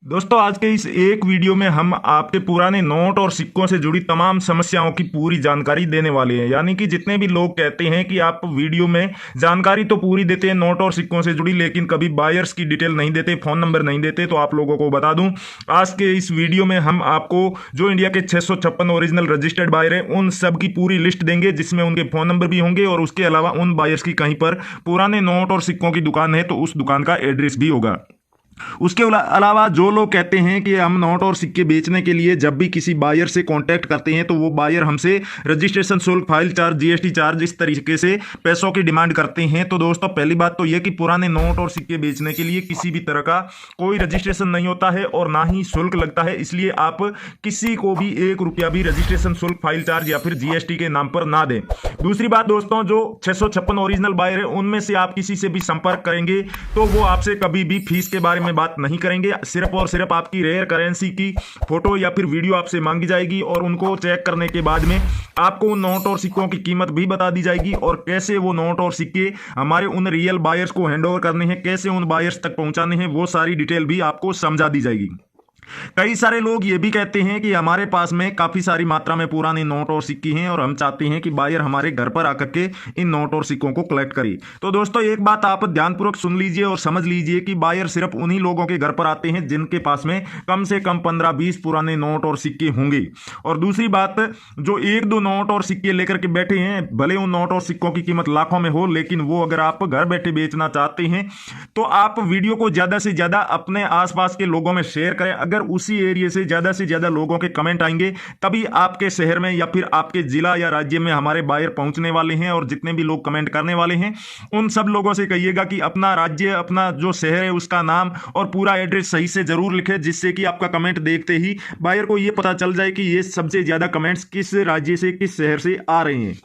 दोस्तों आज के इस एक वीडियो में हम आपके पुराने नोट और सिक्कों से जुड़ी तमाम समस्याओं की पूरी जानकारी देने वाले हैं। यानी कि जितने भी लोग कहते हैं कि आप वीडियो में जानकारी तो पूरी देते हैं नोट और सिक्कों से जुड़ी, लेकिन कभी बायर्स की डिटेल नहीं देते, फोन नंबर नहीं देते, तो आप लोगों को बता दूं आज के इस वीडियो में हम आपको जो इंडिया के 656 ओरिजिनल रजिस्टर्ड बायर हैं उन सब की पूरी लिस्ट देंगे, जिसमें उनके फोन नंबर भी होंगे और उसके अलावा उन बायर्स की कहीं पर पुराने नोट और सिक्कों की दुकान है तो उस दुकान का एड्रेस भी होगा। उसके अलावा जो लोग कहते हैं कि हम नोट और सिक्के बेचने के लिए जब भी किसी बायर से कांटेक्ट करते हैं तो वो बायर हमसे रजिस्ट्रेशन शुल्क, फाइल चार्ज, जीएसटी चार्ज, इस तरीके से पैसों की डिमांड करते हैं। तो दोस्तों पहली बात तो यह कि पुराने नोट और सिक्के बेचने के लिए किसी भी तरह का कोई रजिस्ट्रेशन नहीं होता है और ना ही शुल्क लगता है, इसलिए आप किसी को भी 1 रुपया भी रजिस्ट्रेशन शुल्क, फाइल चार्ज या फिर जीएसटी के नाम पर ना दें। दूसरी बात दोस्तों, जो 656 ओरिजिनल बायर है उनमें से आप किसी से भी संपर्क करेंगे तो वो आपसे कभी भी फीस के बारे में बात नहीं करेंगे। सिर्फ और सिर्फ आपकी रेयर करेंसी की फोटो या फिर वीडियो आपसे मांगी जाएगी और उनको चेक करने के बाद में आपको उन नोट और सिक्कों की कीमत भी बता दी जाएगी और कैसे वो नोट और सिक्के हमारे उन रियल बायर्स को हैंडओवर करने हैं, कैसे उन बायर्स तक पहुंचाने हैं, वो सारी डिटेल भी आपको समझा दी जाएगी। कई सारे लोग ये भी कहते हैं कि हमारे पास में काफी सारी मात्रा में पुराने नोट और सिक्के हैं और हम चाहते हैं कि बायर हमारे घर पर आकर के इन नोट और सिक्कों को कलेक्ट करे। तो दोस्तों एक बात आप ध्यानपूर्वक सुन लीजिए और समझ लीजिए कि बायर सिर्फ उन्हीं लोगों के घर पर आते हैं जिनके पास में कम से कम 15-20 पुराने नोट और सिक्के होंगे। और दूसरी बात, जो 1-2 नोट और सिक्के लेकर के बैठे हैं, भले उन नोट और सिक्कों की कीमत लाखों में हो, लेकिन वो अगर आप घर बैठे बेचना चाहते हैं तो आप वीडियो को ज्यादा से ज्यादा अपने आसपास के लोगों में शेयर करें। अगर उसी एरिया से ज्यादा लोगों के कमेंट आएंगे तभी आपके शहर में या फिर आपके जिला या राज्य में हमारे बायर पहुंचने वाले हैं। और जितने भी लोग कमेंट करने वाले हैं उन सब लोगों से कहिएगा कि अपना राज्य, अपना जो शहर है उसका नाम और पूरा एड्रेस सही से जरूर लिखें, जिससे कि आपका कमेंट देखते ही बायर को यह पता चल जाए कि ये सबसे ज्यादा कमेंट्स किस राज्य से, किस शहर से आ रहे हैं।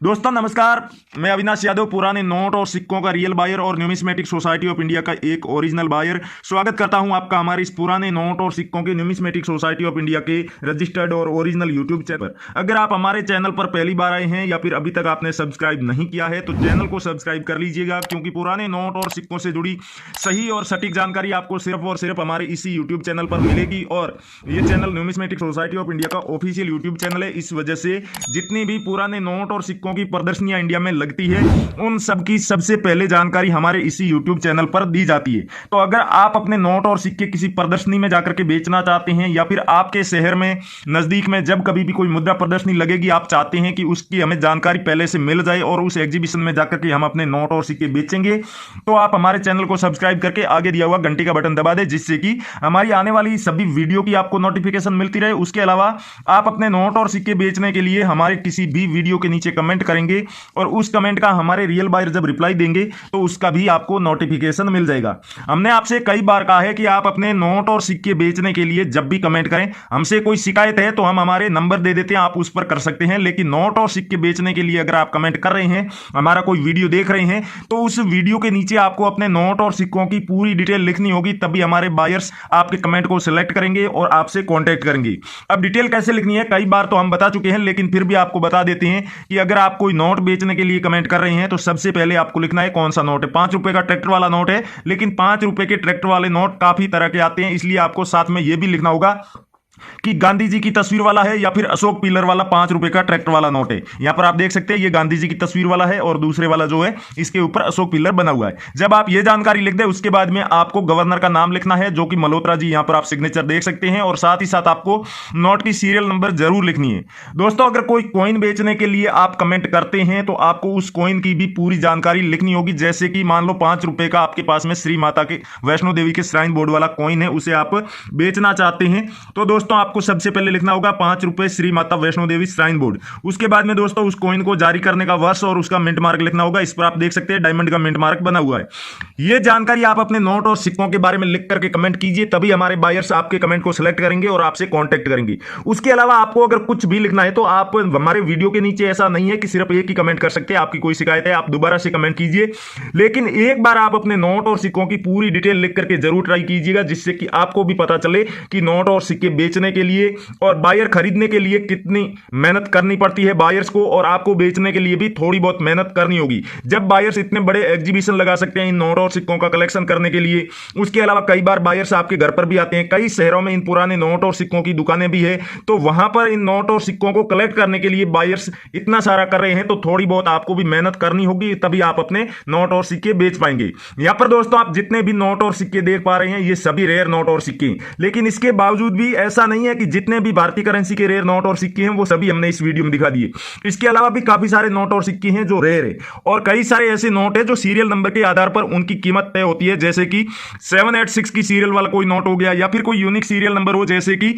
दोस्तों नमस्कार, मैं अविनाश यादव, पुराने नोट और सिक्कों का रियल बायर और न्यूमिस्मेटिक सोसाइटी ऑफ इंडिया का एक ओरिजिनल बायर। स्वागत करता हूं आपका हमारे इस पुराने नोट और सिक्कों के न्यूमिस्मेटिक सोसाइटी ऑफ इंडिया के रजिस्टर्ड और ओरिजिनल यूट्यूब चैनल पर। अगर आप हमारे चैनल पर पहली बार आए हैं या फिर अभी तक आपने सब्सक्राइब नहीं किया है तो चैनल को सब्सक्राइब कर लीजिएगा, क्योंकि पुराने नोट और सिक्कों से जुड़ी सही और सटीक जानकारी आपको सिर्फ और सिर्फ हमारे इसी यूट्यूब चैनल पर मिलेगी। और ये channel numismatic society of India का ऑफिशियल यूट्यूब चैनल है, इस वजह से जितनी भी पुराने नोट और सिक्कों की प्रदर्शनियां इंडिया में लगती है उन सब की सबसे पहले जानकारी हमारे इसी YouTube चैनल पर दी जाती है। तो अगर आप अपने नोट और सिक्के किसी प्रदर्शनी में जाकर के बेचना चाहते हैं या फिर आपके शहर में नजदीक में जब कभी भी कोई मुद्रा प्रदर्शनी लगेगी, आप चाहते हैं कि उसकी हमें जानकारी पहले से मिल जाए और उस एग्जीबिशन में जाकर के हम अपने नोट और सिक्के बेचेंगे, तो आप हमारे चैनल को सब्सक्राइब करके आगे दिया हुआ घंटी का बटन दबा दें, जिससे कि हमारी आने वाली सभी वीडियो की आपको नोटिफिकेशन मिलती रहे। उसके अलावा आप अपने नोट और सिक्के बेचने के लिए हमारे किसी भी वीडियो के नीचे कमेंट करेंगे और उस कमेंट का हमारे रियल बायर जब रिप्लाई देंगे तो उसका भी आपको नोटिफिकेशन मिल जाएगा। हमने आपसे कई बार कहा है कि आप अपने नोट और सिक्के बेचने के लिए जब भी कमेंट करें, हमसे कोई शिकायत है तो हम हमारे नंबर दे देते हैं, आप उस पर कर सकते हैं। लेकिन नोट और सिक्के बेचने के लिए अगर आप कमेंट कर रहे हैं, हमारा कोई वीडियो देख रहे हैं, तो उस वीडियो के नीचे आपको अपने नोट और सिक्कों की पूरी डिटेल लिखनी होगी, तभी हमारे बायर्स आपके कमेंट को सिलेक्ट करेंगे और आपसे कॉन्टेक्ट करेंगे। अब डिटेल कैसे लिखनी है कई बार तो हम बता चुके हैं, लेकिन फिर भी आपको बता देते हैं कि अगर आप कोई नोट बेचने के लिए कमेंट कर रहे हैं तो सबसे पहले आपको लिखना है कौन सा नोट है। 5 रुपए का ट्रैक्टर वाला नोट है, लेकिन 5 रुपए के ट्रैक्टर वाले नोट काफी तरह के आते हैं, इसलिए आपको साथ में यह भी लिखना होगा कि गांधी जी की तस्वीर वाला है या फिर अशोक पिलर वाला 5 रुपए का ट्रैक्टर वाला नोट है। यहां पर आप देख सकते हैं ये गांधी जी की तस्वीर वाला है और दूसरे वाला जो है इसके ऊपर अशोक पिलर बना हुआ है। जब आप ये जानकारी लिख दें उसके बाद में आपको गवर्नर का नाम लिखना है, जो कि मल्होत्रा जी, यहां पर आप सिग्नेचर देख सकते हैं, और साथ ही साथ आपको नोट की सीरियल नंबर जरूर लिखनी है। दोस्तों अगर कोई कॉइन बेचने के लिए आप कमेंट करते हैं तो आपको उस कॉइन की भी पूरी जानकारी लिखनी होगी। जैसे कि मान लो 5 रुपए का आपके पास में श्री माता के वैष्णो देवी के श्राइन बोर्ड वाला कॉइन है, उसे आप बेचना चाहते हैं, तो दोस्तों आपको सबसे पहले लिखना होगा 5 रुपए श्री माता वैष्णो देवी श्राइन बोर्ड। उसके बाद में दोस्तों उस कॉइन को जारी करने का वर्ष और उसका मिंट मार्क लिखना होगा। इस पर आप देख सकते हैं डायमंड का मिंट मार्क बना हुआ है। यह जानकारी आप अपने नोट और सिक्कों के बारे में लिख करके कमेंट कीजिए, तभी हमारे बायर्स आपके कमेंट को सिलेक्ट करेंगे और आपसे कांटेक्ट करेंगे। उसके अलावा आपको अगर कुछ भी लिखना है तो आप हमारे वीडियो के नीचे, ऐसा नहीं है कि सिर्फ एक ही कमेंट कर सकते हैं, आपकी कोई शिकायत है आप दोबारा से कमेंट कीजिए, लेकिन एक बार आप अपने नोट और सिक्कों की पूरी डिटेल लिख करके जरूर ट्राई कीजिएगा, जिससे कि आपको भी पता चले कि नोट और सिक्के बेचने बेचने के लिए और बायर खरीदने के लिए कितनी मेहनत करनी पड़ती है बायर्स को, और आपको बेचने के लिए भी थोड़ी बहुत मेहनत करनी होगी। जब बायर्स इतने बड़े एग्जीबिशन लगा सकते हैं इन नोट और सिक्कों का कलेक्शन करने के लिए, उसके अलावा कई बार बायर्स आपके घर पर भी आते हैं। कई शहरों में इन पुराने नोट और सिक्कों की दुकानें भी है, तो वहां पर इन नोट और सिक्कों को कलेक्ट करने के लिए बायर्स इतना सारा कर रहे हैं, तो थोड़ी बहुत आपको भी मेहनत करनी होगी, तभी आप अपने नोट और सिक्के बेच पाएंगे। यहां पर दोस्तों आप जितने भी नोट और सिक्के देख पा रहे हैं ये सभी रेयर नोट और सिक्के, लेकिन इसके बावजूद भी ऐसा नहीं है कि जितने भी भारतीय करेंसी के रेयर नोट और सिक्के हैं वो सभी हमने इस वीडियो में दिखा दिए। इसके अलावा भी काफी सारे नोट और सिक्के हैं जो रेयर है, और कई सारे ऐसे नोट है जो सीरियल नंबर के आधार पर उनकी कीमत तय होती है, जैसे कि 786 की सीरियल वाला कोई नोट हो गया, या फिर कोई यूनिक सीरियल नंबर हो, जैसे कि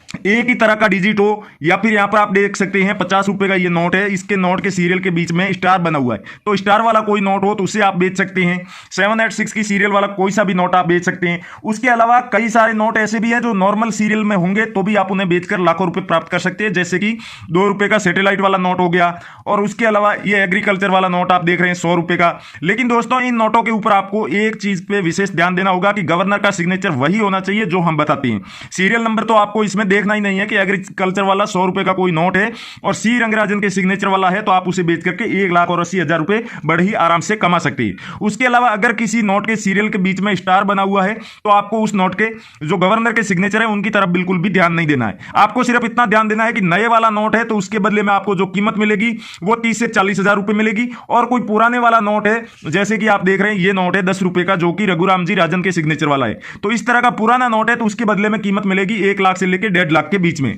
एक ही तरह का डिजिट हो, या फिर यहां पर आप देख सकते हैं 50 रुपए का ये नोट है, इसके नोट के सीरियल के बीच में स्टार बना हुआ है, तो स्टार वाला कोई नोट हो तो उसे आप बेच सकते हैं। 786 की सीरियल वाला कोई सा भी नोट आप बेच सकते हैं। उसके अलावा कई सारे नोट ऐसे भी हैं जो नॉर्मल सीरियल में होंगे तो भी आप उन्हें बेचकर लाखों रुपए प्राप्त कर सकते हैं, जैसे कि 2 रुपए का सैटेलाइट वाला नोट हो गया, और उसके अलावा ये एग्रीकल्चर वाला नोट आप देख रहे हैं 100 रुपए का। लेकिन दोस्तों इन नोटों के ऊपर आपको एक चीज पे विशेष ध्यान देना होगा कि गवर्नर का सिग्नेचर वही होना चाहिए जो हम बताते हैं। सीरियल नंबर तो आपको इसमें देखना ही नहीं है कि कल्चर वाला 100 रुपए का कोई नोट है और सी रंगराजन के सिग्नेचर वाला है, तो आप उसे बेच करके 1,80,000 रुपए बड़े ही आराम से कमा सकते हैं। उसके अलावा अगर किसी नोट के सीरियल के बीच में स्टार बना हुआ है तो आपको उस नोट के जो गवर्नर के सिग्नेचर है उनकी तरफ बिल्कुल भी ध्यान नहीं देना है। आपको सिर्फ इतना ध्यान देना है कि नए वाला नोट है तो उसके बदले में आपको जो कीमत मिलेगी वो 30 से 40,000 रुपए मिलेगी, और कोई पुराने वाला नोट है जैसे कि आप देख रहे हैं ये नोट है 10 रुपए का जो कि रघुराम जी राजन के सिग्नेचर वाला है, तो इस तरह का पुराना नोट है तो उसके बदले में कीमत मिलेगी 1 लाख से लेकर 1.5 लाख के बीच में।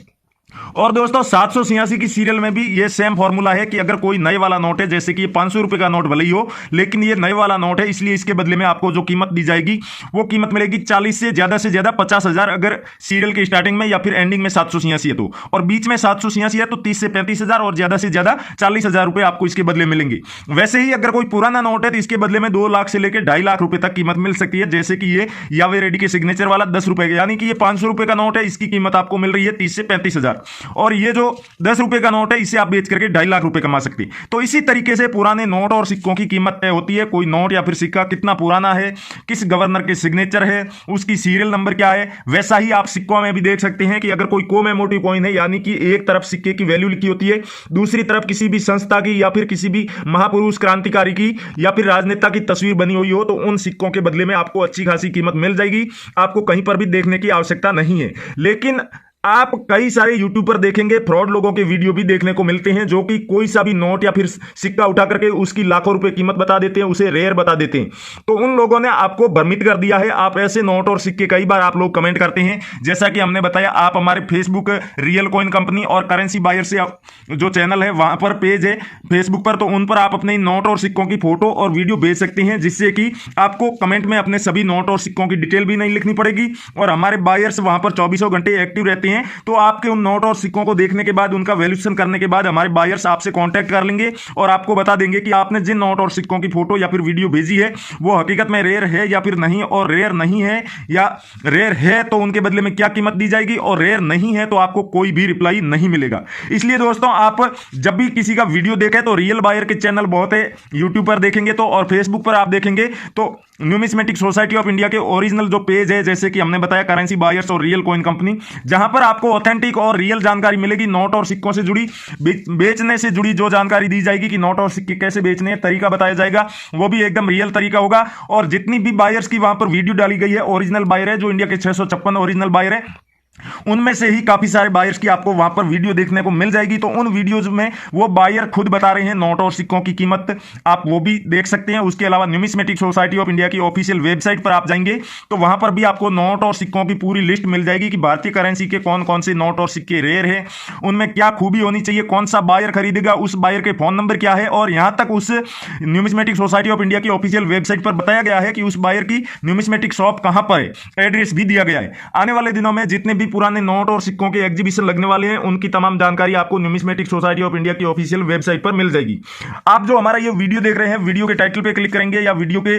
और दोस्तों 786 की सीरियल में भी ये सेम फॉर्मूला है कि अगर कोई नए वाला नोट है, जैसे कि 500 रुपए का नोट भले ही हो लेकिन ये नए वाला नोट है, इसलिए इसके बदले में आपको जो कीमत दी जाएगी वो कीमत मिलेगी 40 से ज्यादा 50,000 अगर सीरियल की स्टार्टिंग में या फिर एंडिंग में 786 है तो, और बीच में 786 है तो 30 से 35,000 और ज्यादा से ज्यादा 40,000 रुपए आपको इसके बदले मिलेंगे। वैसे ही अगर कोई पुराना नोट है तो इसके बदले में 2 लाख से लेकर 2.5 लाख रुपए तक कीमत मिल सकती है, जैसे कि ये यावे रेड्डी के सिग्नेचर वाला 10 रुपए का, यानी कि ये 500 रुपए का नोट है, इसकी कीमत आपको मिल रही है 30 से 35,000, और ये जो 10 रुपए का नोट है इसे आप बेच करके 2.5 लाख रुपए कमा सकते हैं। तो इसी तरीके से पुराने नोट और सिक्कों की कीमत तय होती है। कोई नोट या फिर सिक्का कितना पुराना है, किस गवर्नर के सिग्नेचर है, उसकी सीरियल नंबर क्या है। वैसा ही आप सिक्कों में भी देख सकते हैं कि अगर कोई कोमेमोरेटिव कॉइन है, यानी कि एक तरफ सिक्के की वैल्यू लिखी होती है, दूसरी तरफ किसी भी संस्था की या फिर किसी भी महापुरुष क्रांतिकारी की या फिर राजनेता की तस्वीर बनी हुई हो, तो उन सिक्कों के बदले में आपको अच्छी खासी कीमत मिल जाएगी, आपको कहीं पर भी देखने की आवश्यकता नहीं है। लेकिन आप कई सारे यूट्यूब पर देखेंगे फ्रॉड लोगों के वीडियो भी देखने को मिलते हैं, जो कि कोई सा भी नोट या फिर सिक्का उठा करके उसकी लाखों रुपए कीमत बता देते हैं, उसे रेयर बता देते हैं। तो उन लोगों ने आपको भ्रमित कर दिया है। आप ऐसे नोट और सिक्के कई बार आप लोग कमेंट करते हैं, जैसा कि हमने बताया आप हमारे फेसबुक रियल कॉइन कंपनी और करेंसी बायर से जो चैनल है वहां पर पेज है फेसबुक पर, तो उन पर आप अपने नोट और सिक्कों की फोटो और वीडियो भेज सकते हैं, जिससे कि आपको कमेंट में अपने सभी नोट और सिक्कों की डिटेल भी नहीं लिखनी पड़ेगी, और हमारे बायर्स वहां पर 24 घंटे एक्टिव रहते हैं। तो आपके उन नोट और सिक्कों को देखने के बाद, उनका वैल्यूएशन करने के बाद हमारे बायर्स आपसे कांटेक्ट कर लेंगे और आपको बता देंगे कि आपने जिन नोट और सिक्कों की फोटो या फिर वीडियो भेजी है वो हकीकत में रेयर है या फिर नहीं, और रेयर नहीं है या रेयर है तो उनके बदले में क्या कीमत दी जाएगी, और रेयर नहीं है तो आपको कोई भी रिप्लाई नहीं मिलेगा। इसलिए दोस्तों आप जब भी किसी का वीडियो देखें तो रियल बायर के चैनल बहुत है, यूट्यूब पर देखेंगे तो, और फेसबुक पर आप देखेंगे तो न्यूमिस्मेटिक सोसाइटी ऑफ इंडिया के ओरिजिनल जो पेज है, जैसे कि हमने बताया करेंसी बायर्स और रियल कॉइन कंपनी, जहां पर आपको ऑथेंटिक और रियल जानकारी मिलेगी। नोट और सिक्कों से जुड़ी, बेचने से जुड़ी जो जानकारी दी जाएगी कि नोट और सिक्के कैसे बेचने हैं, तरीका बताया जाएगा, वो भी एकदम रियल तरीका होगा। और जितनी भी बायर्स की वहां पर वीडियो डाली गई है, ओरिजिनल बायर है, जो इंडिया के 656 ओरिजिनल बायर है, उनमें से ही काफी सारे बायर्स की आपको वहां पर वीडियो देखने को मिल जाएगी। तो उन वीडियोज में वो बायर खुद बता रहे हैं नोट और सिक्कों की कीमत, आप वो भी देख सकते हैं। उसके अलावा न्यूमिस्मेटिक सोसाइटी ऑफ इंडिया की ऑफिशियल वेबसाइट पर आप जाएंगे तो वहां पर भी आपको नोट और सिक्कों की पूरी लिस्ट मिल जाएगी कि भारतीय करेंसी के कौन कौन से नोट और सिक्के रेयर है, उनमें क्या खूबी होनी चाहिए, कौन सा बायर खरीदेगा, उस बायर के फोन नंबर क्या है, और यहां तक उस न्यूमिस्मेटिक सोसाइटी ऑफ इंडिया की ऑफिशियल वेबसाइट पर बताया गया है कि उस बायर की न्यूमिस्मेटिक शॉप कहां पर है, एड्रेस भी दिया गया है। आने वाले दिनों में जितने भी पुराने नोट और सिक्कों के एग्जीबिशन लगने वाले हैं, उनकी तमाम जानकारी आपको न्यूमिस्मेटिक सोसाइटी ऑफ इंडिया की ऑफिशियल वेबसाइट पर मिल जाएगी। आप जो हमारा ये वीडियो देख रहे हैं, वीडियो के टाइटल पे क्लिक करेंगे या वीडियो के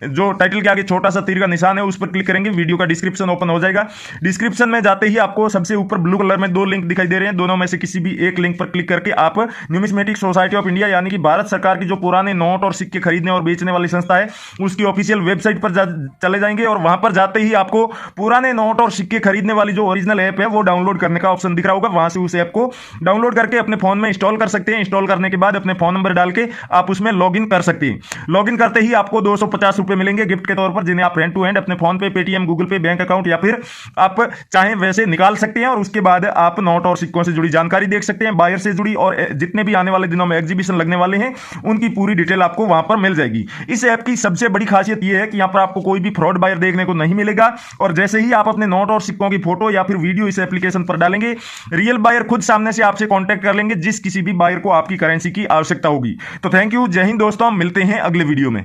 जो टाइटल के आगे छोटा सा तीर का निशान है उस पर क्लिक करेंगे, वीडियो का डिस्क्रिप्शन ओपन हो जाएगा। डिस्क्रिप्शन में जाते ही आपको सबसे ऊपर ब्लू कलर में 2 लिंक दिखाई दे रहे हैं, दोनों में से किसी भी एक लिंक पर क्लिक करके आप न्यूमिस्मेटिक सोसाइटी ऑफ इंडिया, यानी कि भारत सरकार की जो पुराने नोट और सिक्के खरीदने और बेचने वाली संस्था है, उसकी ऑफिशियल वेबसाइट पर चले जाएंगे, और वहां पर जाते ही आपको पुराने नोट और सिक्के खरीदने वाली जो ओरिजिनल ऐप है वो डाउनलोड करने का ऑप्शन दिख रहा होगा, वहां से उस ऐप को डाउनलोड करके अपने फोन में इंस्टॉल कर सकते हैं। इंस्टॉल करने के बाद अपने फोन नंबर डाल के आप उसमें लॉगिन कर सकते हैं। लॉगिन करते ही आपको 250 रुपए मिलेंगे गिफ्ट के तौर पर, जिन्हें आप हैंड टू हैंड अपने फोन पे, पेटीएम, गूगल पे, बैंक अकाउंट या फिर आप चाहें वैसे निकाल सकते हैं। और उसके बाद आप नोट और सिक्कों से जुड़ी जानकारी देख सकते हैं, बायर से जुड़ी, और जितने भी आने वाले दिनों में एग्जीबिशन लगने वाले हैं उनकी पूरी डिटेल आपको वहां पर मिल जाएगी। इस ऐप की सबसे बड़ी खासियत यह है कि यहां पर आपको कोई भी फ्रॉड बायर देखने को नहीं मिलेगा। और जैसे ही आप अपने नोट और सिक्कों की फोटो या फिर वीडियो इस एप्लीकेशन पर डालेंगे, रियल बायर खुद सामने से आपसे कांटेक्ट कर लेंगे, जिस किसी भी बायर को आपकी करेंसी की आवश्यकता होगी। तो थैंक यू, जय हिंद दोस्तों, मिलते हैं अगले वीडियो में।